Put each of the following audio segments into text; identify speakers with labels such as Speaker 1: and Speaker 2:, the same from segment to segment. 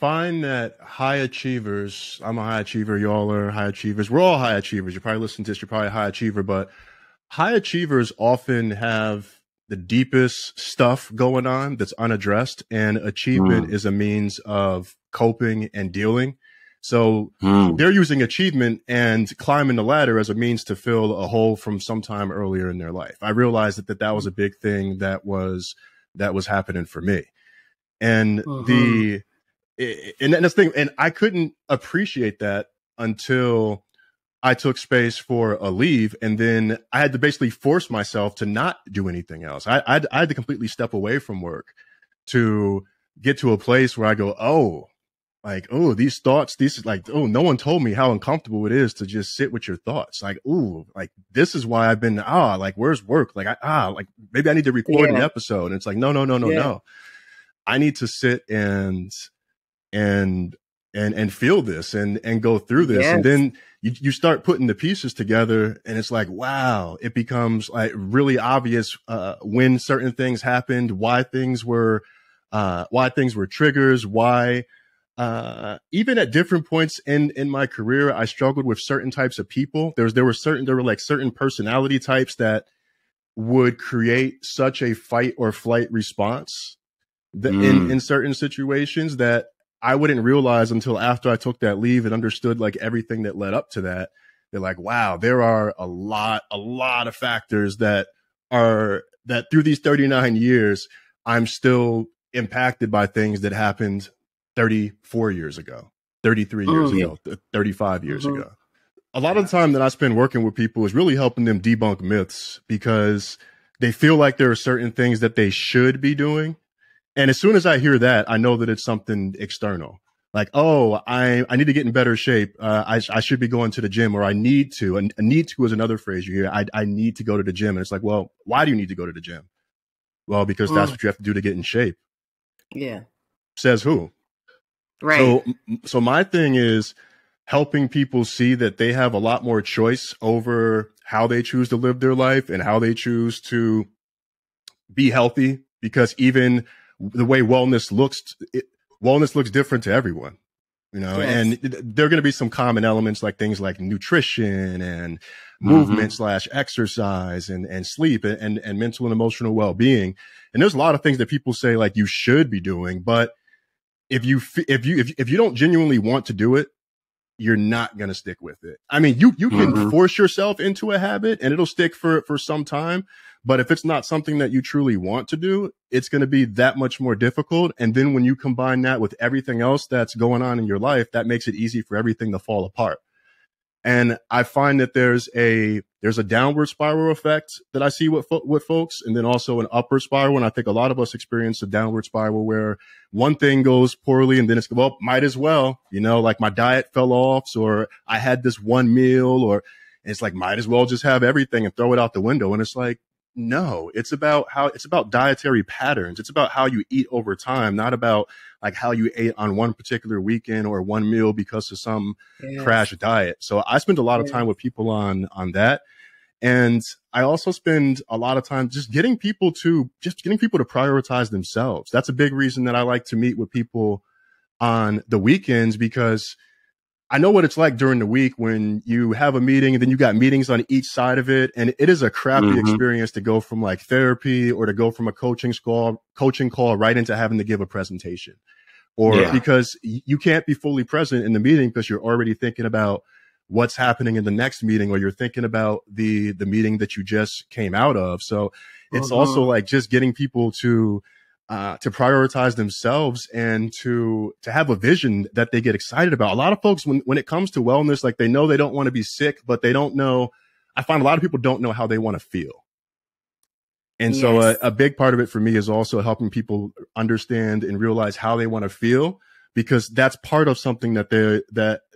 Speaker 1: find that high achievers, I'm a high achiever, y'all are high achievers. We're all high achievers. You're probably listening to this, you're probably a high achiever, but high achievers often have the deepest stuff going on that's unaddressed, and achievement is a means of coping and dealing. So they're using achievement and climbing the ladder as a means to fill a hole from some time earlier in their life. I realized that was a big thing that was happening for me. And and that's the thing. And I couldn't appreciate that until I took space for a leave. And then I had to basically force myself to not do anything else. I had to completely step away from work to get to a place where I go, these thoughts, no one told me how uncomfortable it is to just sit with your thoughts. This is why I've been, where's work? Maybe I need to record an episode. And it's like, no. I need to sit and feel this and go through this. Yes. And then you start putting the pieces together, and it's like, wow, it becomes like really obvious, when certain things happened, why things were triggers, why, even at different points in my career, I struggled with certain types of people. There were certain personality types that would create such a fight or flight response in certain situations that I wouldn't realize until after I took that leave and understood like everything that led up to that. They're like, wow, there are a lot of factors that through these 39 years, I'm still impacted by things that happened 34 years ago, 33 years ago, 35 years ago. A lot of the time that I spend working with people is really helping them debunk myths, because they feel like there are certain things that they should be doing. And as soon as I hear that, I know that it's something external. Like, oh, I need to get in better shape. I should be going to the gym, or I need to. And need to is another phrase you hear. I need to go to the gym. And it's like, well, why do you need to go to the gym? Well, because that's what you have to do to get in shape.
Speaker 2: Yeah.
Speaker 1: Says who?
Speaker 2: Right.
Speaker 1: So my thing is helping people see that they have a lot more choice over how they choose to live their life and how they choose to be healthy, because even the way wellness looks different to everyone, you know. Yes. And there are going to be some common elements, like things like nutrition and movement / exercise and sleep and mental and emotional well-being. And there's a lot of things that people say like you should be doing, but if you don't genuinely want to do it, you're not going to stick with it. I mean, you can force yourself into a habit and it'll stick for some time. But if it's not something that you truly want to do, it's going to be that much more difficult. And then when you combine that with everything else that's going on in your life, that makes it easy for everything to fall apart. And I find that there's a downward spiral effect that I see with folks, and then also an upward spiral. And I think a lot of us experience a downward spiral where one thing goes poorly and then it's, well, might as well, you know, like my diet fell off, or I had this one meal, or it's like, might as well just have everything and throw it out the window. And it's like, no, it's about dietary patterns. It's about how you eat over time, not about like how you ate on one particular weekend or one meal because of some crash diet. So I spend a lot of time with people on that. And I also spend a lot of time just getting people to prioritize themselves. That's a big reason that I like to meet with people on the weekends, because I know what it's like during the week when you have a meeting and then you got meetings on each side of it. And it is a crappy experience to go from like therapy or to go from a coaching call right into having to give a presentation, or because you can't be fully present in the meeting because you're already thinking about what's happening in the next meeting, or you're thinking about the meeting that you just came out of. So it's also like just getting people to prioritize themselves and to have a vision that they get excited about. A lot of folks, when it comes to wellness, like they know they don't want to be sick, but they don't know. I find a lot of people don't know how they want to feel. And so a big part of it for me is also helping people understand and realize how they want to feel, because that's part of something that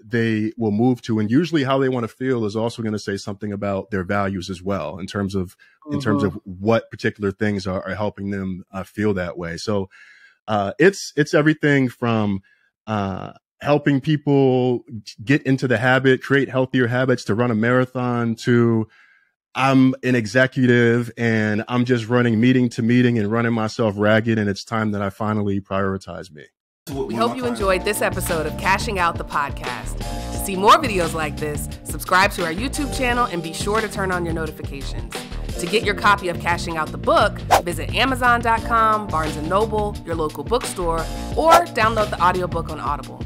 Speaker 1: they will move to. And usually how they want to feel is also going to say something about their values as well, in terms of what particular things are helping them feel that way. So it's everything from helping people get into the habit, create healthier habits, to run a marathon, to I'm an executive and I'm just running meeting to meeting and running myself ragged, and it's time that I finally prioritize me.
Speaker 2: We hope you enjoyed this episode of Cashing Out the Podcast. To see more videos like this, subscribe to our YouTube channel and be sure to turn on your notifications. To get your copy of Cashing Out the book, visit Amazon.com, Barnes & Noble, your local bookstore, or download the audiobook on Audible.